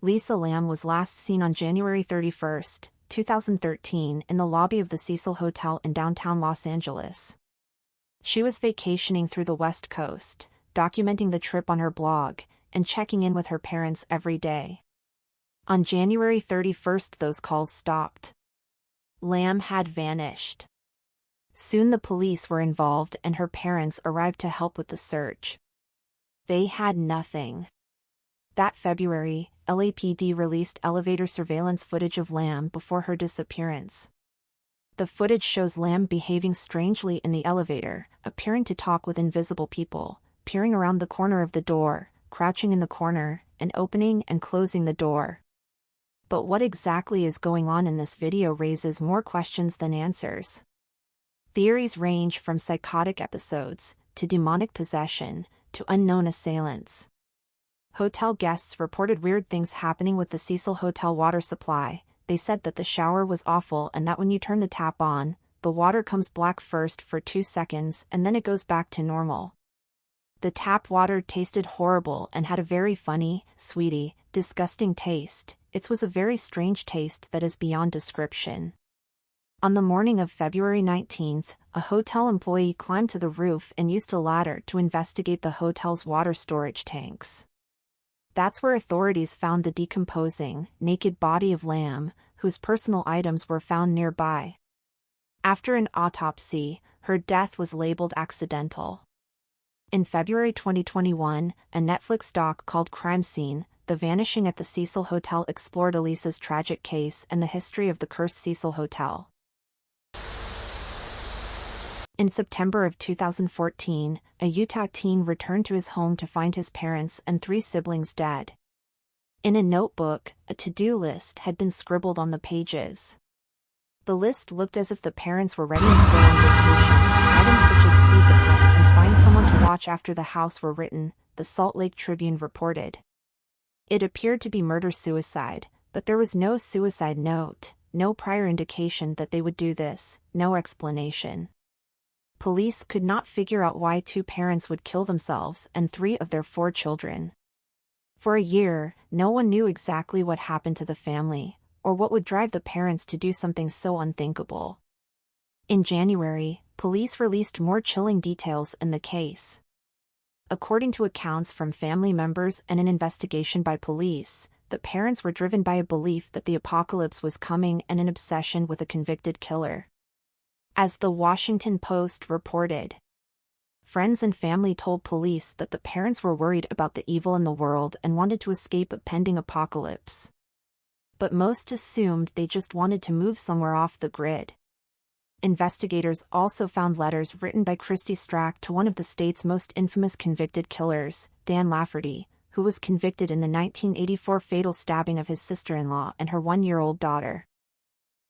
Lisa Lam was last seen on January 31, 2013 in the lobby of the Cecil Hotel in downtown Los Angeles. She was vacationing through the West Coast, documenting the trip on her blog, and checking in with her parents every day. On January 31, those calls stopped. Lam had vanished. Soon the police were involved and her parents arrived to help with the search. They had nothing. That February, LAPD released elevator surveillance footage of Lam before her disappearance. The footage shows Lam behaving strangely in the elevator, appearing to talk with invisible people, peering around the corner of the door, crouching in the corner, and opening and closing the door. But what exactly is going on in this video raises more questions than answers. Theories range from psychotic episodes, to demonic possession, to unknown assailants. Hotel guests reported weird things happening with the Cecil Hotel water supply. They said that the shower was awful and that when you turn the tap on, the water comes black first for 2 seconds and then it goes back to normal. The tap water tasted horrible and had a very funny, sweety, disgusting taste. It was a very strange taste that is beyond description. On the morning of February 19th, a hotel employee climbed to the roof and used a ladder to investigate the hotel's water storage tanks. That's where authorities found the decomposing, naked body of Lam, whose personal items were found nearby. After an autopsy, her death was labeled accidental. In February 2021, a Netflix doc called Crime Scene: The Vanishing at the Cecil Hotel explored Elisa's tragic case and the history of the cursed Cecil Hotel. In September of 2014, a Utah teen returned to his home to find his parents and 3 siblings dead. In a notebook, a to-do list had been scribbled on the pages. The list looked as if the parents were ready to go on vacation. Items such as feed the pets and find someone to watch after the house were written, the Salt Lake Tribune reported. It appeared to be murder-suicide, but there was no suicide note, no prior indication that they would do this, no explanation. Police could not figure out why 2 parents would kill themselves and 3 of their 4 children. For a year, no one knew exactly what happened to the family, or what would drive the parents to do something so unthinkable. In January, police released more chilling details in the case. According to accounts from family members and an investigation by police, the parents were driven by a belief that the apocalypse was coming and an obsession with a convicted killer. As the Washington Post reported, friends and family told police that the parents were worried about the evil in the world and wanted to escape a pending apocalypse. But most assumed they just wanted to move somewhere off the grid. Investigators also found letters written by Christy Strack to one of the state's most infamous convicted killers, Dan Lafferty, who was convicted in the 1984 fatal stabbing of his sister-in-law and her 1-year-old daughter.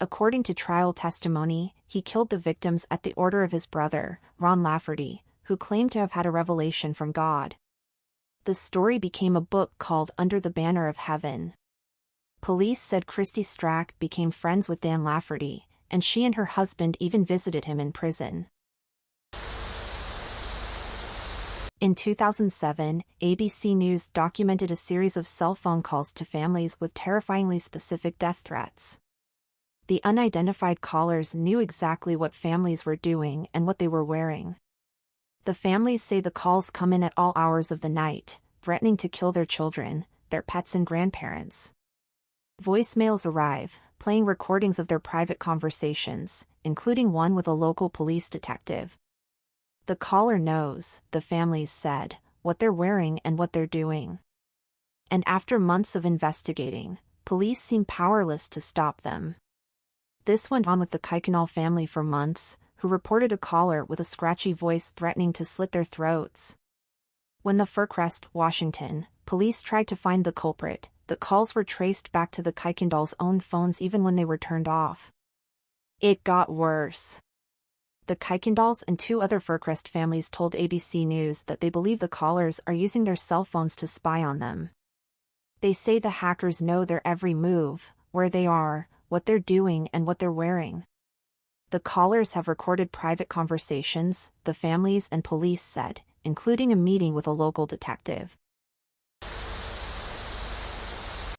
According to trial testimony, he killed the victims at the order of his brother, Ron Lafferty, who claimed to have had a revelation from God. The story became a book called Under the Banner of Heaven. Police said Christy Strack became friends with Dan Lafferty, and she and her husband even visited him in prison. In 2007, ABC News documented a series of cell phone calls to families with terrifyingly specific death threats. The unidentified callers knew exactly what families were doing and what they were wearing. The families say the calls come in at all hours of the night, threatening to kill their children, their pets and grandparents. Voicemails arrive, playing recordings of their private conversations, including one with a local police detective. The caller knows, the families said, what they're wearing and what they're doing. And after months of investigating, police seem powerless to stop them. This went on with the Kuykendall family for months, who reported a caller with a scratchy voice threatening to slit their throats. When the Fircrest, Washington, police tried to find the culprit, the calls were traced back to the Kuykendalls' own phones even when they were turned off. It got worse. The Kuykendalls and 2 other Fircrest families told ABC News that they believe the callers are using their cell phones to spy on them. They say the hackers know their every move, where they are, what they're doing and what they're wearing. The callers have recorded private conversations, the families and police said, including a meeting with a local detective.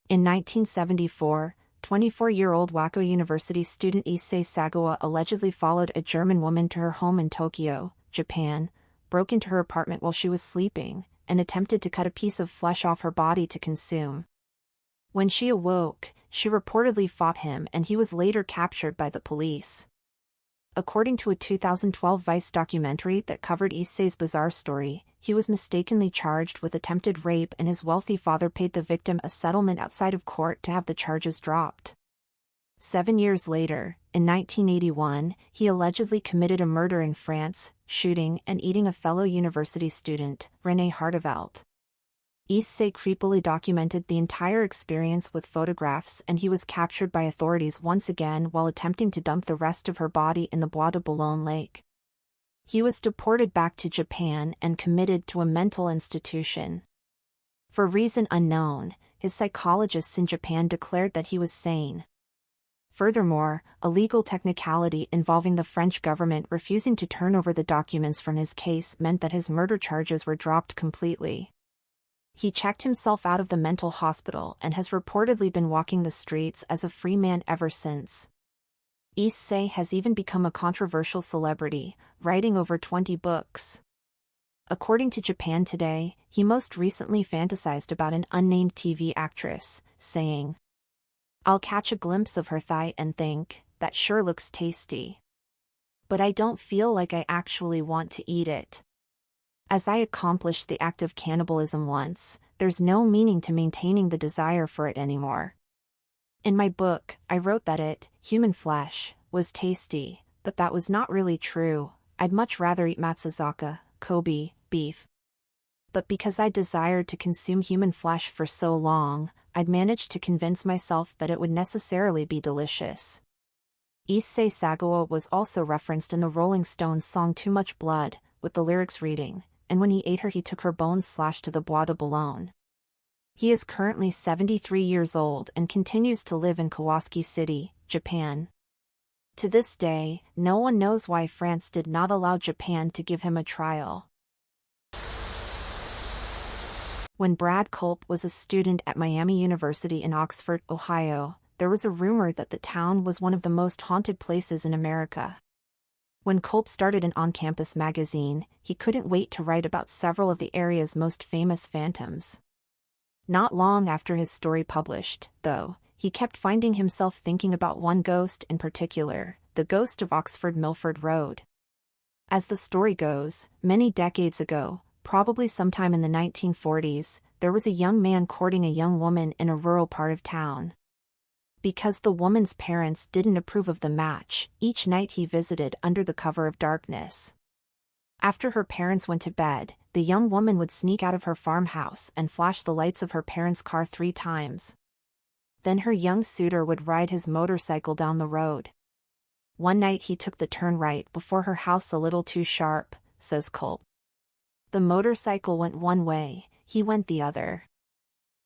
In 1974, 24-year-old Wako University student Issei Sagawa allegedly followed a German woman to her home in Tokyo, Japan, broke into her apartment while she was sleeping, and attempted to cut a piece of flesh off her body to consume. When she awoke, she reportedly fought him and he was later captured by the police. According to a 2012 Vice documentary that covered Issei's bizarre story, he was mistakenly charged with attempted rape and his wealthy father paid the victim a settlement outside of court to have the charges dropped. 7 years later, in 1981, he allegedly committed a murder in France, shooting and eating a fellow university student, René Hartevelt. Issei creepily documented the entire experience with photographs and he was captured by authorities once again while attempting to dump the rest of her body in the Bois de Boulogne lake. He was deported back to Japan and committed to a mental institution. For reason unknown, his psychologists in Japan declared that he was sane. Furthermore, a legal technicality involving the French government refusing to turn over the documents from his case meant that his murder charges were dropped completely. He checked himself out of the mental hospital and has reportedly been walking the streets as a free man ever since. Issei has even become a controversial celebrity, writing over 20 books. According to Japan Today, he most recently fantasized about an unnamed TV actress, saying, "I'll catch a glimpse of her thigh and think, that sure looks tasty. But I don't feel like I actually want to eat it. As I accomplished the act of cannibalism once, there's no meaning to maintaining the desire for it anymore." In my book, I wrote that human flesh, was tasty, but that was not really true. I'd much rather eat Matsuzaka, Kobe, beef. But because I desired to consume human flesh for so long, I'd managed to convince myself that it would necessarily be delicious. Issei Sagawa was also referenced in the Rolling Stones song Too Much Blood, with the lyrics reading, "And when he ate her he took her bones slashed to the Bois de Boulogne." He is currently 73 years old and continues to live in Kawasaki City, Japan. To this day, no one knows why France did not allow Japan to give him a trial. When Brad Culp was a student at Miami University in Oxford, Ohio, there was a rumor that the town was one of the most haunted places in America. When Culp started an on-campus magazine, he couldn't wait to write about several of the area's most famous phantoms. Not long after his story published, though, he kept finding himself thinking about one ghost in particular, the ghost of Oxford Milford Road. As the story goes, many decades ago, probably sometime in the 1940s, there was a young man courting a young woman in a rural part of town. Because the woman's parents didn't approve of the match, each night he visited under the cover of darkness. After her parents went to bed, the young woman would sneak out of her farmhouse and flash the lights of her parents' car 3 times. Then her young suitor would ride his motorcycle down the road. One night he took the turn right before her house a little too sharp, says Culp. The motorcycle went one way, he went the other.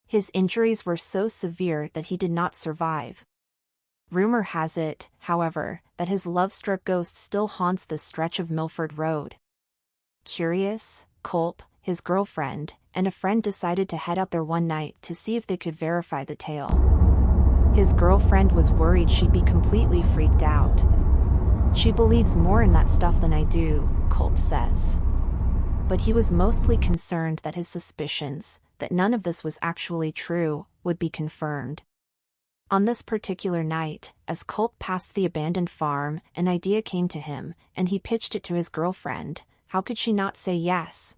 His injuries were so severe that he did not survive. Rumor has it, however, that his love-struck ghost still haunts this stretch of Milford Road. Curious, Culp, his girlfriend, and a friend decided to head up there one night to see if they could verify the tale. His girlfriend was worried she'd be completely freaked out. "She believes more in that stuff than I do," Culp says. But he was mostly concerned that his suspicions, that none of this was actually true, would be confirmed. On this particular night, as Culp passed the abandoned farm, an idea came to him, and he pitched it to his girlfriend. How could she not say yes?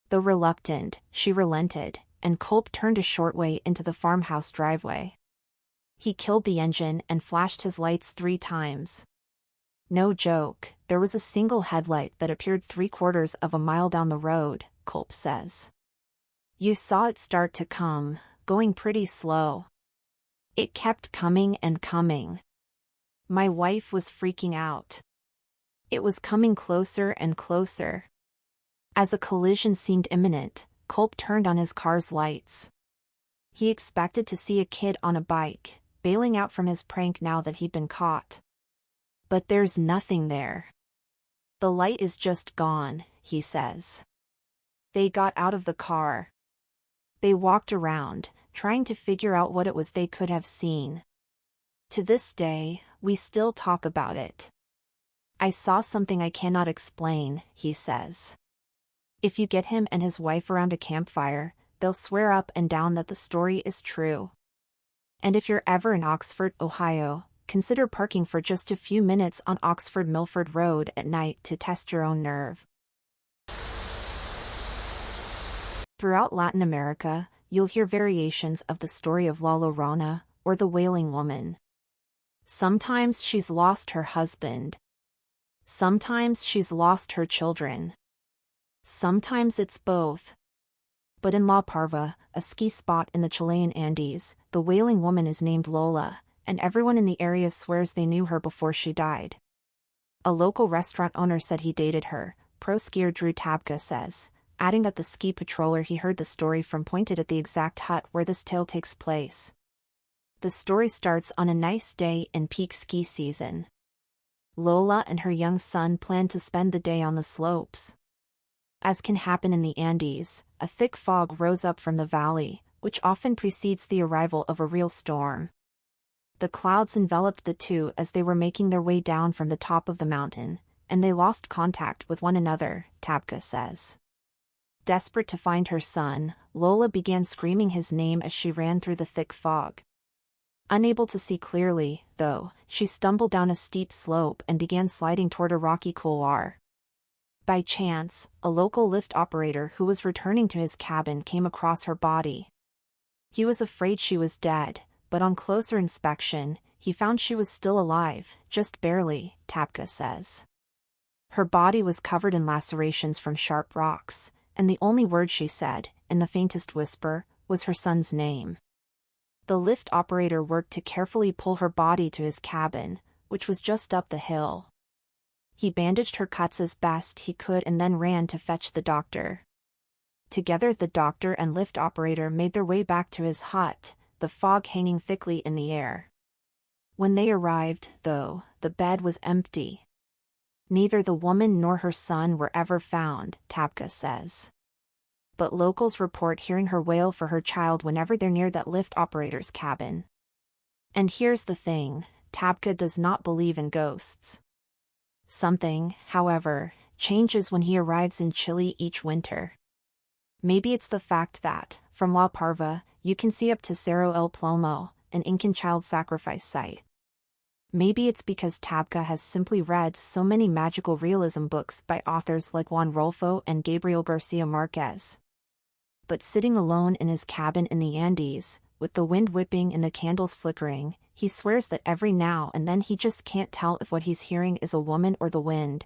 Though reluctant, she relented, and Culp turned a short way into the farmhouse driveway. He killed the engine and flashed his lights 3 times. No joke, there was a single headlight that appeared 3/4 of a mile down the road, Culp says. "You saw it start to come, going pretty slow. It kept coming and coming. My wife was freaking out. It was coming closer and closer. As a collision seemed imminent, Culp turned on his car's lights. He expected to see a kid on a bike, bailing out from his prank now that he'd been caught. But there's nothing there. The light is just gone," he says. They got out of the car. They walked around, trying to figure out what it was they could have seen. To this day, we still talk about it. I saw something I cannot explain, he says. If you get him and his wife around a campfire, they'll swear up and down that the story is true. And if you're ever in Oxford, Ohio, consider parking for just a few minutes on Oxford-Milford Road at night to test your own nerve. Throughout Latin America, you'll hear variations of the story of La Llorona, or the Wailing Woman. Sometimes she's lost her husband. Sometimes she's lost her children. Sometimes it's both. But in La Parva, a ski spot in the Chilean Andes, the Wailing Woman is named Lola, and everyone in the area swears they knew her before she died. A local restaurant owner said he dated her, pro skier Drew Tabka says, adding that the ski patroller he heard the story from pointed at the exact hut where this tale takes place. The story starts on a nice day in peak ski season. Lola and her young son plan to spend the day on the slopes. As can happen in the Andes, a thick fog rose up from the valley, which often precedes the arrival of a real storm. The clouds enveloped the two as they were making their way down from the top of the mountain, and they lost contact with one another, Tabka says. Desperate to find her son, Lola began screaming his name as she ran through the thick fog. Unable to see clearly, though, she stumbled down a steep slope and began sliding toward a rocky couloir. By chance, a local lift operator who was returning to his cabin came across her body. He was afraid she was dead, but on closer inspection, he found she was still alive, just barely, Tabka says. Her body was covered in lacerations from sharp rocks, and the only word she said, in the faintest whisper, was her son's name. The lift operator worked to carefully pull her body to his cabin, which was just up the hill. He bandaged her cuts as best he could and then ran to fetch the doctor. Together the doctor and lift operator made their way back to his hut, the fog hanging thickly in the air. When they arrived, though, the bed was empty. Neither the woman nor her son were ever found, Tabka says. But locals report hearing her wail for her child whenever they're near that lift operator's cabin. And here's the thing, Tabka does not believe in ghosts. Something, however, changes when he arrives in Chile each winter. Maybe it's the fact that, from La Parva, you can see up to Cerro El Plomo, an Incan child sacrifice site. Maybe it's because Tabka has simply read so many magical realism books by authors like Juan Rulfo and Gabriel Garcia Marquez. But sitting alone in his cabin in the Andes, with the wind whipping and the candles flickering, he swears that every now and then he just can't tell if what he's hearing is a woman or the wind.